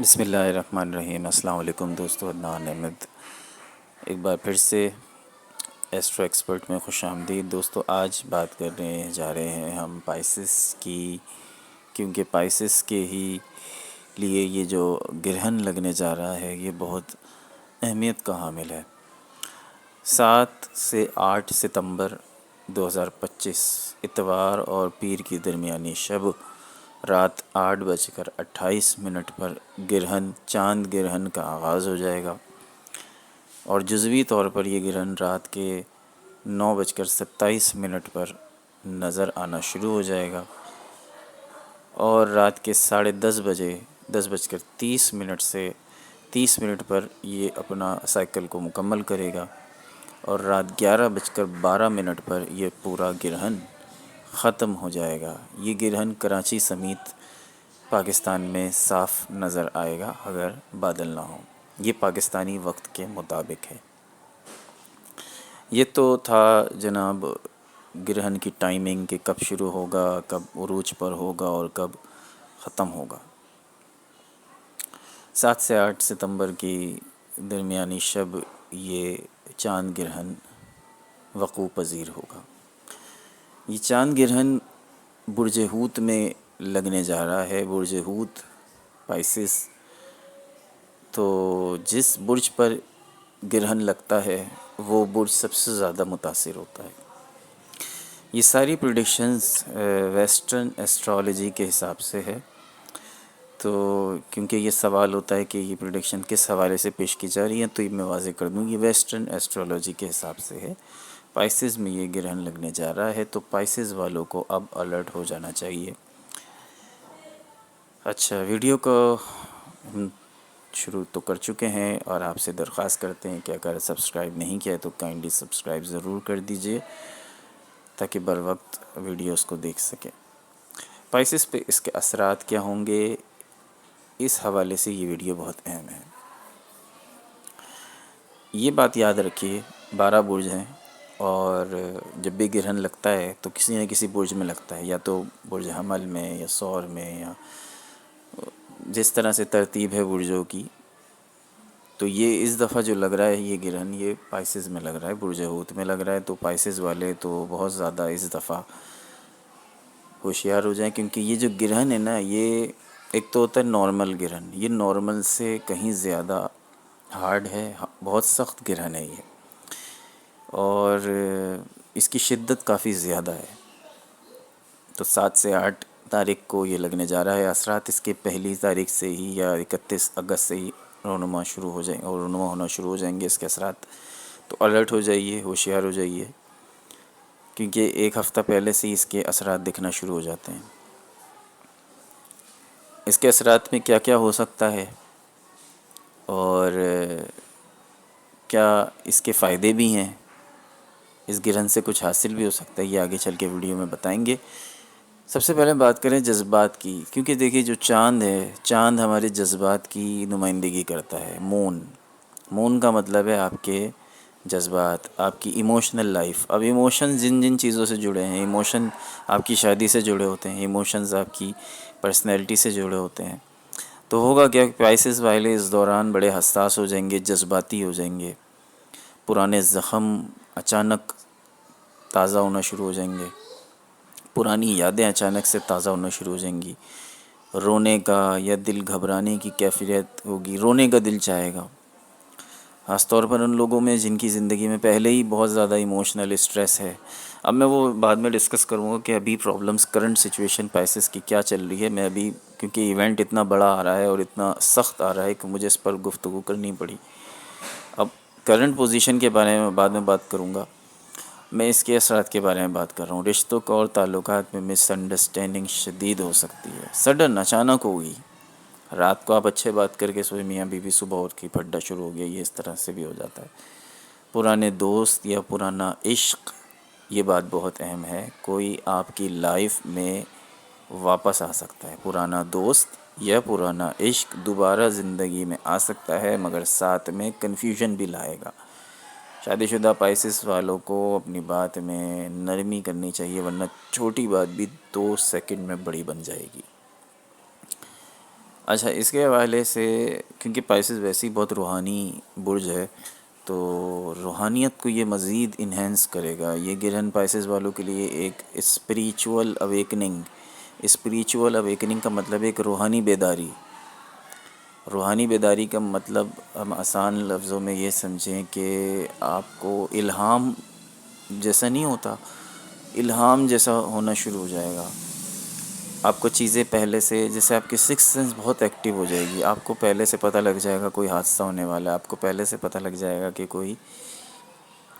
بسم اللہ الرحمن الرحیم۔ السلام علیکم دوستو، عدنان احمد ایک بار پھر سے ایسٹرو ایکسپرٹ میں خوش آمدید۔ دوستو آج بات کرنے جا رہے ہیں ہم پائسس کی، کیونکہ پائسس کے ہی لیے یہ جو گرہن لگنے جا رہا ہے یہ بہت اہمیت کا حامل ہے۔ 7 سے 8 ستمبر 2025 اتوار اور پیر کی درمیانی شب رات 8:28 پر گرہن چاند گرہن کا آغاز ہو جائے گا، اور جزوی طور پر یہ گرہن رات کے 9:27 پر نظر آنا شروع ہو جائے گا، اور رات کے 10:30 بجے 10:30 سے 30 پر یہ اپنا سائیکل کو مکمل کرے گا، اور رات 11:12 پر یہ پورا گرہن ختم ہو جائے گا۔ یہ گرہن کراچی سمیت پاکستان میں صاف نظر آئے گا اگر بادل نہ ہوں۔ یہ پاکستانی وقت کے مطابق ہے۔ یہ تو تھا جناب گرہن کی ٹائمنگ کہ کب شروع ہوگا، کب عروج پر ہوگا اور کب ختم ہوگا۔ 7 سے 8 ستمبر کی درمیانی شب یہ چاند گرہن وقوع پذیر ہوگا۔ یہ چاند گرہن برج حوت میں لگنے جا رہا ہے۔ برج حوت پائسس، تو جس برج پر گرہن لگتا ہے وہ برج سب سے زیادہ متاثر ہوتا ہے۔ یہ ساری پریڈکشنز ویسٹرن ایسٹرالوجی کے حساب سے ہے، تو کیونکہ یہ سوال ہوتا ہے کہ یہ پریڈکشن کس حوالے سے پیش کی جا رہی ہیں، تو یہ میں واضح کر دوں، یہ ویسٹرن ایسٹرالوجی کے حساب سے ہے۔ پائسس میں یہ گرہن لگنے جا رہا ہے، تو پائسس والوں کو اب الرٹ ہو جانا چاہیے۔ اچھا، ویڈیو کو ہم شروع تو کر چکے ہیں، اور آپ سے درخواست کرتے ہیں کہ اگر سبسکرائب نہیں کیا ہے تو کائنڈلی سبسکرائب ضرور کر دیجئے تاکہ بر وقت ویڈیوز کو دیکھ سکیں۔ پائسس پہ اس کے اثرات کیا ہوں گے، اس حوالے سے یہ ویڈیو بہت اہم ہے۔ یہ بات یاد رکھیے، 12 برج ہیں، اور جب بھی گرہن لگتا ہے تو کسی نہ کسی برج میں لگتا ہے، یا تو برج حمل میں یا ثور میں، یا جس طرح سے ترتیب ہے برجوں کی۔ تو یہ اس دفعہ جو لگ رہا ہے یہ گرہن، یہ پائسس میں لگ رہا ہے، برج حوت میں لگ رہا ہے، تو پائسس والے تو بہت زیادہ اس دفعہ ہوشیار ہو جائیں، کیونکہ یہ جو گرہن ہے نا، یہ ایک تو ہوتا ہے نارمل گرہن، یہ نارمل سے کہیں زیادہ ہارڈ ہے، بہت سخت گرہن ہے یہ، اور اس کی شدت کافی زیادہ ہے۔ تو 7 سے 8 تاریخ کو یہ لگنے جا رہا ہے۔ اثرات اس کے 1 تاریخ سے ہی یا 31 اگست سے ہی رونما ہونا شروع ہو جائیں گے اس کے اثرات۔ تو الرٹ ہو جائیے، ہوشیار ہو جائیے، کیونکہ 1 ہفتہ پہلے سے ہی اس کے اثرات دکھنا شروع ہو جاتے ہیں۔ اس کے اثرات میں کیا کیا ہو سکتا ہے، اور کیا اس کے فائدے بھی ہیں، اس گرہن سے کچھ حاصل بھی ہو سکتا ہے، یہ آگے چل کے ویڈیو میں بتائیں گے۔ سب سے پہلے بات کریں جذبات کی، کیونکہ دیکھیے جو چاند ہے، چاند ہمارے جذبات کی نمائندگی کرتا ہے۔ مون کا مطلب ہے آپ کے جذبات، آپ کی ایموشنل لائف۔ اب ایموشن جن چیزوں سے جڑے ہیں، ایموشن آپ کی شادی سے جڑے ہوتے ہیں، ایموشنز آپ کی پرسنالٹی سے جڑے ہوتے ہیں، تو ہوگا کیا، پائسس والے اس دوران بڑے حساس ہو جائیں گے، جذباتی ہو جائیں گے، پرانے زخم اچانک تازہ ہونا شروع ہو جائیں گے، پرانی یادیں اچانک سے تازہ ہونا شروع ہو جائیں گی، رونے کا یا دل گھبرانے کی کیفیت ہوگی، رونے کا دل چاہے گا، خاص طور پر ان لوگوں میں جن کی زندگی میں پہلے ہی بہت زیادہ ایموشنل اسٹریس ہے۔ اب میں وہ بعد میں ڈسکس کروں گا کہ ابھی پرابلمز کرنٹ سچویشن پائسس کی کیا چل رہی ہے۔ میں ابھی کیونکہ ایونٹ اتنا بڑا آ رہا ہے اور اتنا سخت آ رہا ہے کہ مجھے اس پر گفتگو کرنی پڑی۔ اب کرنٹ پوزیشن کے بارے میں بعد میں بات کروں گا، میں اس کے اثرات کے بارے میں بات کر رہا ہوں۔ رشتوں کو اور تعلقات میں مس انڈرسٹینڈنگ شدید ہو سکتی ہے، سڈن اچانک ہوگی۔ رات کو آپ اچھے بات کر کے سوئے، میاں بیوی صبح اٹھ کے پھڈا شروع ہو گیا، یہ اس طرح سے بھی ہو جاتا ہے۔ پرانے دوست یا پرانا عشق، یہ بات بہت اہم ہے، کوئی آپ کی لائف میں واپس آ سکتا ہے۔ پرانا دوست یا پرانا عشق دوبارہ زندگی میں آ سکتا ہے، مگر ساتھ میں کنفیوژن بھی لائے گا۔ شادی شدہ پائسس والوں کو اپنی بات میں نرمی کرنی چاہیے، ورنہ چھوٹی بات بھی 2 سیکنڈ میں بڑی بن جائے گی۔ اچھا، اس کے حوالے سے کیونکہ پائسز ویسے ہی بہت روحانی برج ہے، تو روحانیت کو یہ مزید انہینس کرے گا یہ گرہن پائسز والوں کے لیے ایک اسپریچول اویکننگ کا مطلب ایک روحانی بیداری. روحانی بیداری کا مطلب ہم آسان لفظوں میں یہ سمجھیں کہ آپ کو الہام جیسا نہیں ہوتا، الہام جیسا ہونا شروع ہو جائے گا. آپ کو چیزیں پہلے سے، جیسے آپ کی سکس سینس بہت ایکٹیو ہو جائے گی، آپ کو پہلے سے پتہ لگ جائے گا کوئی حادثہ ہونے والا ہے، آپ کو پہلے سے پتہ لگ جائے گا کہ کوئی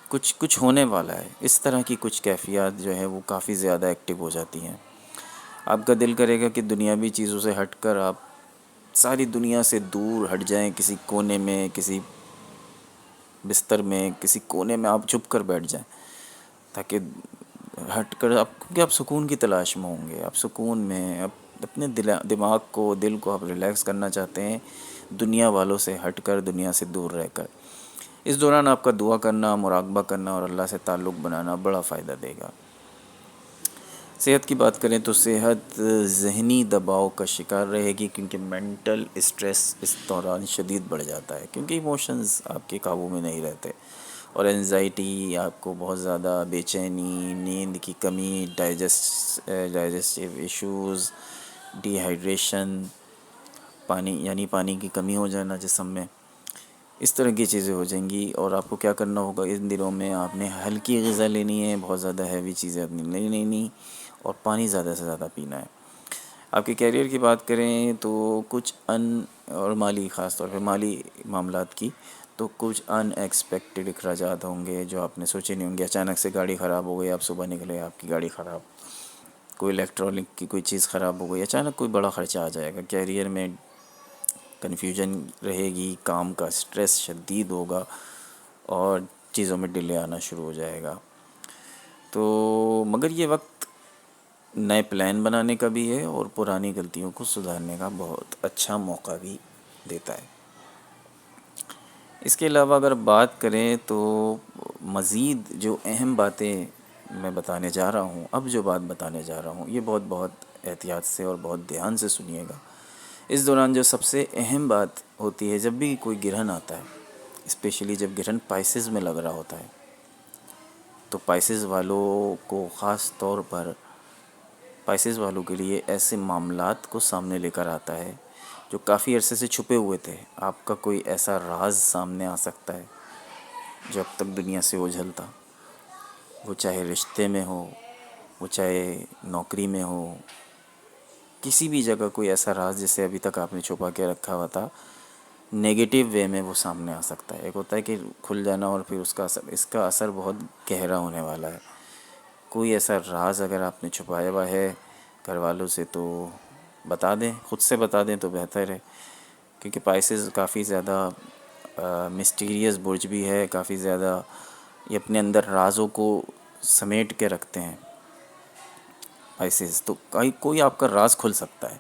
کچھ ہونے والا ہے. اس طرح کی کچھ کیفیات جو ہے وہ کافی زیادہ ایکٹیو ہو جاتی ہیں. آپ کا دل کرے گا کہ دنیاوی چیزوں سے ہٹ کر آپ ساری دنیا سے دور ہٹ جائیں، کسی کونے میں، کسی بستر میں، کسی کونے میں آپ چھپ کر بیٹھ جائیں، تاکہ ہٹ کر آپ، کیونکہ آپ سکون کی تلاش میں ہوں گے، آپ سکون میں اپنے دماغ کو، دل کو آپ ریلیکس کرنا چاہتے ہیں، دنیا والوں سے ہٹ کر، دنیا سے دور رہ کر. اس دوران آپ کا دعا کرنا، مراقبہ کرنا اور اللہ سے تعلق بنانا بڑا فائدہ دے گا. صحت کی بات کریں تو صحت ذہنی دباؤ کا شکار رہے گی، کیونکہ مینٹل اسٹریس اس دوران شدید بڑھ جاتا ہے، کیونکہ ایموشنز آپ کے قابو میں نہیں رہتے، اور انزائٹی آپ کو بہت زیادہ، بے چینی، نیند کی کمی، ڈائجسٹیو ایشوز، ڈی ہائیڈریشن، پانی کی کمی ہو جانا جسم میں، اس طرح کی چیزیں ہو جائیں گی. اور آپ کو کیا کرنا ہوگا ان دنوں میں، آپ نے ہلکی غذا لینی ہے، بہت زیادہ ہیوی چیزیں اپنی نہیں لینی، اور پانی زیادہ سے زیادہ پینا ہے. آپ کے کیریئر کی بات کریں تو کچھ اور مالی، خاص طور پہ مالی معاملات کی، تو کچھ ان ایکسپیکٹڈ اخراجات ہوں گے جو آپ نے سوچے نہیں ہوں گے. اچانک سے گاڑی خراب ہو گئی، آپ صبح نکلے آپ کی گاڑی خراب، کوئی الیکٹرانک کی کوئی چیز خراب ہو گئی، اچانک کوئی بڑا خرچہ آ جائے گا. کیریئر میں کنفیوژن رہے گی، کام کا سٹریس شدید ہوگا، اور چیزوں میں ڈیلے آنا شروع ہو جائے گا. تو مگر یہ وقت نئے پلان بنانے کا بھی ہے، اور پرانی غلطیوں کو سدھارنے کا بہت اچھا موقع بھی دیتا ہے. اس کے علاوہ اگر بات کریں تو مزید جو اہم باتیں میں بتانے جا رہا ہوں، اب جو بات بتانے جا رہا ہوں، یہ بہت احتیاط سے اور بہت دھیان سے سنیے گا. اس دوران جو سب سے اہم بات ہوتی ہے، جب بھی کوئی گرہن آتا ہے، اسپیشلی جب گرہن پائسز میں لگ رہا ہوتا ہے، تو پائسز والوں کو خاص طور پر، پائسز والوں کے لیے ایسے معاملات کو سامنے لے کر آتا ہے جو کافی عرصے سے چھپے ہوئے تھے. آپ کا کوئی ایسا راز سامنے آ سکتا ہے جو اب تک دنیا سے اوجھل تھا، وہ چاہے رشتے میں ہو، وہ چاہے نوکری میں ہو، کسی بھی جگہ کوئی ایسا راز جسے ابھی تک آپ نے چھپا کے رکھا ہوا تھا، نیگیٹو وے میں وہ سامنے آ سکتا ہے. ایک ہوتا ہے کہ کھل جانا، اور پھر اس کا اثر بہت گہرا ہونے والا ہے. کوئی ایسا راز اگر آپ نے چھپایا ہوا ہے گھر والوں سے، تو بتا دیں، خود سے بتا دیں تو بہتر ہے، کیونکہ پائسز کافی زیادہ مسٹیریس برج بھی ہے، کافی زیادہ یہ اپنے اندر رازوں کو سمیٹ کے رکھتے ہیں پائسز. تو کوئی آپ کا راز کھل سکتا ہے.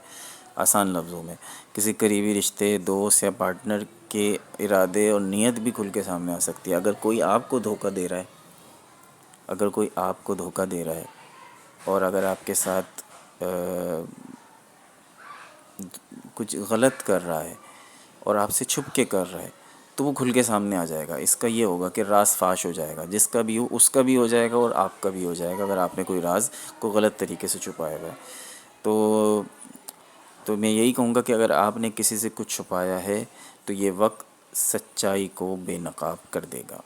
آسان لفظوں میں، کسی قریبی رشتے، دوست یا پارٹنر کے ارادے اور نیت بھی کھل کے سامنے آ سکتی ہے. اگر کوئی آپ کو دھوکہ دے رہا ہے، اور اگر آپ کے ساتھ کچھ غلط کر رہا ہے اور آپ سے چھپ کے کر رہا ہے، تو وہ کھل کے سامنے آ جائے گا. اس کا یہ ہوگا کہ راز فاش ہو جائے گا، جس کا بھی ہو اس کا بھی ہو جائے گا، اور آپ کا بھی ہو جائے گا، اگر آپ نے کوئی راز کو غلط طریقے سے چھپایا ہوا ہے. تو میں یہی کہوں گا کہ اگر آپ نے کسی سے کچھ چھپایا ہے، تو یہ وقت سچائی کو بے نقاب کر دے گا.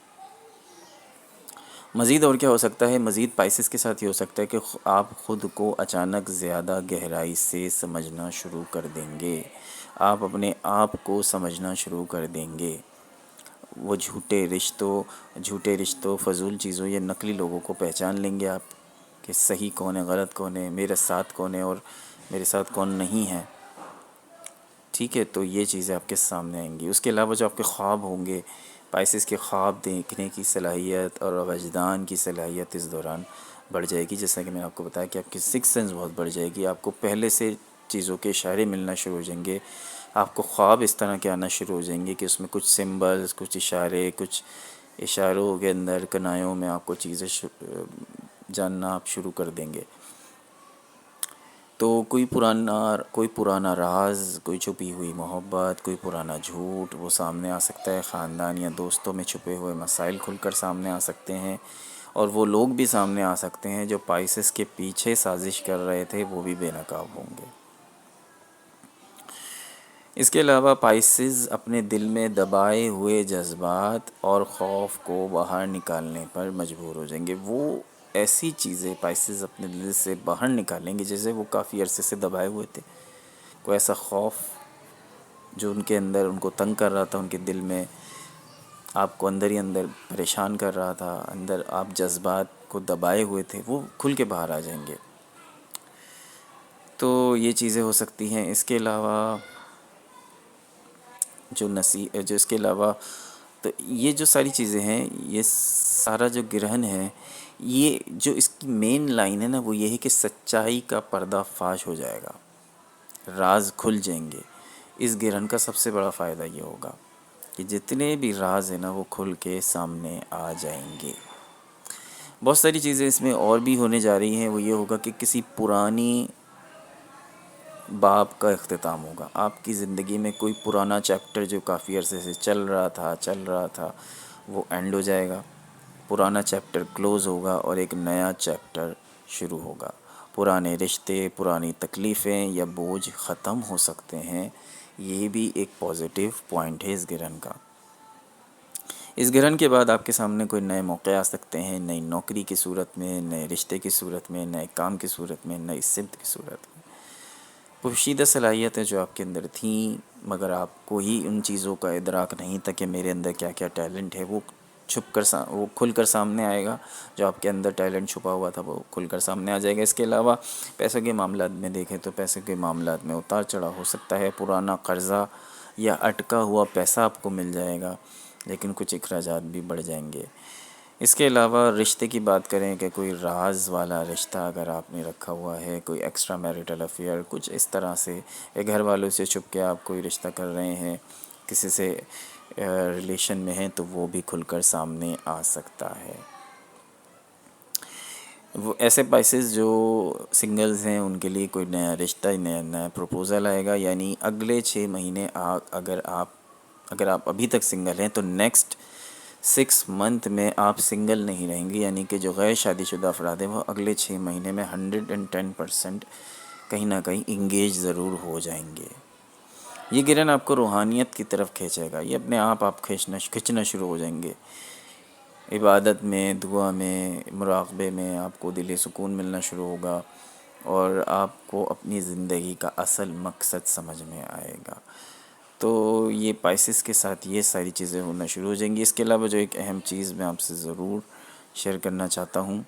مزید اور کیا ہو سکتا ہے؟ مزید پائسز کے ساتھ یہ ہو سکتا ہے کہ آپ خود کو اچانک زیادہ گہرائی سے سمجھنا شروع کر دیں گے. آپ اپنے آپ کو سمجھنا شروع کر دیں گے. وہ جھوٹے رشتوں، فضول چیزوں یا نقلی لوگوں کو پہچان لیں گے آپ، کہ صحیح کون ہے، غلط کون ہے، میرے ساتھ کون ہے اور میرے ساتھ کون نہیں ہے. ٹھیک ہے، تو یہ چیزیں آپ کے سامنے آئیں گی. اس کے علاوہ جو آپ کے خواب ہوں گے، پائسز کے خواب دیکھنے کی صلاحیت اور وجدان کی صلاحیت اس دوران بڑھ جائے گی. جیسا کہ میں نے آپ کو بتایا کہ آپ کی سکس سینس بہت بڑھ جائے گی. آپ کو پہلے سے چیزوں کے اشارے ملنا شروع ہو جائیں گے. آپ کو خواب اس طرح کے آنا شروع ہو جائیں گے کہ اس میں کچھ سمبلز، کچھ اشارے، کچھ اشاروں کے اندر کنایوں میں آپ کو چیزیں جاننا آپ شروع کر دیں گے. تو کوئی پرانا راز، کوئی چھپی ہوئی محبت، کوئی پرانا جھوٹ وہ سامنے آ سکتا ہے، خاندان یا دوستوں میں چھپے ہوئے مسائل کھل کر سامنے آ سکتے ہیں، اور وہ لوگ بھی سامنے آ سکتے ہیں جو پائسس کے پیچھے سازش کر رہے تھے، وہ بھی بے نقاب ہوں گے۔ اس کے علاوہ پائسز اپنے دل میں دبائے ہوئے جذبات اور خوف کو باہر نکالنے پر مجبور ہو جائیں گے۔ وہ ایسی چیزیں پائسز اپنے دل سے باہر نکالیں گے جیسے وہ کافی عرصے سے دبائے ہوئے تھے، کوئی ایسا خوف جو ان کے اندر ان کو تنگ کر رہا تھا، ان کے دل میں آپ کو اندر ہی اندر پریشان کر رہا تھا، اندر آپ جذبات کو دبائے ہوئے تھے، وہ کھل کے باہر آ جائیں گے۔ تو یہ چیزیں ہو سکتی ہیں۔ اس کے علاوہ جو اس کے علاوہ تو یہ جو ساری چیزیں ہیں، یہ سارا جو گرہن ہے، یہ جو اس کی مین لائن ہے نا، وہ یہ ہے کہ سچائی کا پردہ فاش ہو جائے گا، راز کھل جائیں گے۔ اس گرہن کا سب سے بڑا فائدہ یہ ہوگا کہ جتنے بھی راز ہیں نا، وہ کھل کے سامنے آ جائیں گے۔ بہت ساری چیزیں اس میں اور بھی ہونے جا رہی ہیں۔ وہ یہ ہوگا کہ کسی پرانی باب کا اختتام ہوگا، آپ کی زندگی میں کوئی پرانا چیپٹر جو کافی عرصے سے چل رہا تھا وہ اینڈ ہو جائے گا، پرانا چیپٹر کلوز ہوگا اور ایک نیا چیپٹر شروع ہوگا۔ پرانے رشتے، پرانی تکلیفیں یا بوجھ ختم ہو سکتے ہیں۔ یہ بھی ایک پازیٹیو پوائنٹ ہے اس گرہن کا۔ اس گرہن کے بعد آپ کے سامنے کوئی نئے موقع آ سکتے ہیں، نئی نوکری کی صورت میں، نئے رشتے کی صورت میں، نئے کام کی صورت میں، نئی سمت کی صورت میں۔ پوشیدہ صلاحیتیں جو آپ کے اندر تھیں مگر آپ کو ہی ان چیزوں کا ادراک نہیں تھا کہ میرے اندر کیا کیا ٹیلنٹ ہے، وہ وہ کھل کر سامنے آئے گا۔ جو آپ کے اندر ٹیلنٹ چھپا ہوا تھا وہ کھل کر سامنے آ جائے گا۔ اس کے علاوہ پیسوں کے معاملات میں دیکھیں تو پیسوں کے معاملات میں اتار چڑھاؤ ہو سکتا ہے، پرانا قرضہ یا اٹکا ہوا پیسہ آپ کو مل جائے گا، لیکن کچھ اخراجات بھی بڑھ جائیں گے۔ اس کے علاوہ رشتے کی بات کریں کہ کوئی راز والا رشتہ اگر آپ نے رکھا ہوا ہے، کوئی ایکسٹرا میریٹل افیئر، کچھ اس طرح سے، یا گھر والوں سے چھپ کے آپ کوئی رشتہ کر رہے ہیں، کسی سے ریلیشن میں ہیں، تو وہ بھی کھل کر سامنے آ سکتا ہے۔ وہ ایسے پائسز جو سنگلز ہیں ان کے لیے کوئی نیا رشتہ، نیا پروپوزل آئے گا، یعنی اگلے 6 مہینے اگر آپ ابھی تک سنگل ہیں تو نیکسٹ 6 منتھ میں آپ سنگل نہیں رہیں گے، یعنی کہ جو غیر شادی شدہ افراد ہیں وہ اگلے 6 مہینے میں 110% کہیں نہ کہیں انگیج ضرور ہو جائیں گے۔ یہ گرہن آپ کو روحانیت کی طرف کھینچے گا، یہ اپنے آپ کھینچنا شروع ہو جائیں گے۔ عبادت میں، دعا میں، مراقبے میں آپ کو دلی سکون ملنا شروع ہوگا، اور آپ کو اپنی زندگی کا اصل مقصد سمجھ میں آئے گا۔ تو یہ پائسس کے ساتھ یہ ساری چیزیں ہونا شروع ہو جائیں گی۔ اس کے علاوہ جو ایک اہم چیز میں آپ سے ضرور شیئر کرنا چاہتا ہوں،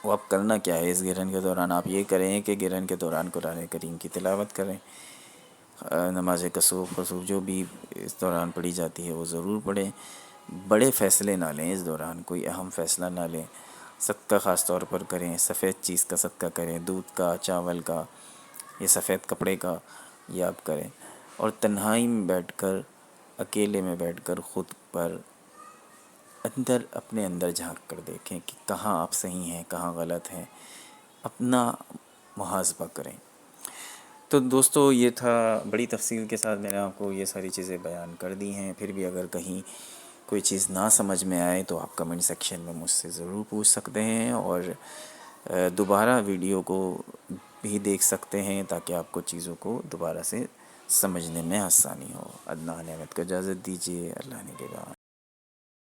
وہ آپ کرنا کیا ہے اس گرہن کے دوران۔ آپ یہ کریں کہ گرہن کے دوران قرآن کریم کی تلاوت کریں، نماز کسوف جو بھی اس دوران پڑھی جاتی ہے وہ ضرور پڑھیں۔ بڑے فیصلے نہ لیں اس دوران، کوئی اہم فیصلہ نہ لیں۔ صدقہ خاص طور پر کریں، سفید چیز کا صدقہ کریں، دودھ کا، چاول کا، یہ سفید کپڑے کا، یہ آپ کریں۔ اور تنہائی میں بیٹھ کر، اکیلے میں بیٹھ کر خود پر اپنے اندر جھانک کر دیکھیں کہ کہاں آپ صحیح ہیں، کہاں غلط ہیں، اپنا محاسبہ کریں۔ تو دوستو یہ تھا، بڑی تفصیل کے ساتھ میں نے آپ کو یہ ساری چیزیں بیان کر دی ہیں۔ پھر بھی اگر کہیں کوئی چیز نہ سمجھ میں آئے تو آپ کمنٹ سیکشن میں مجھ سے ضرور پوچھ سکتے ہیں، اور دوبارہ ویڈیو کو بھی دیکھ سکتے ہیں تاکہ آپ کو چیزوں کو دوبارہ سے سمجھنے میں آسانی ہو۔ عدنان احمد کو اجازت دیجیے، اللہ نگہبان۔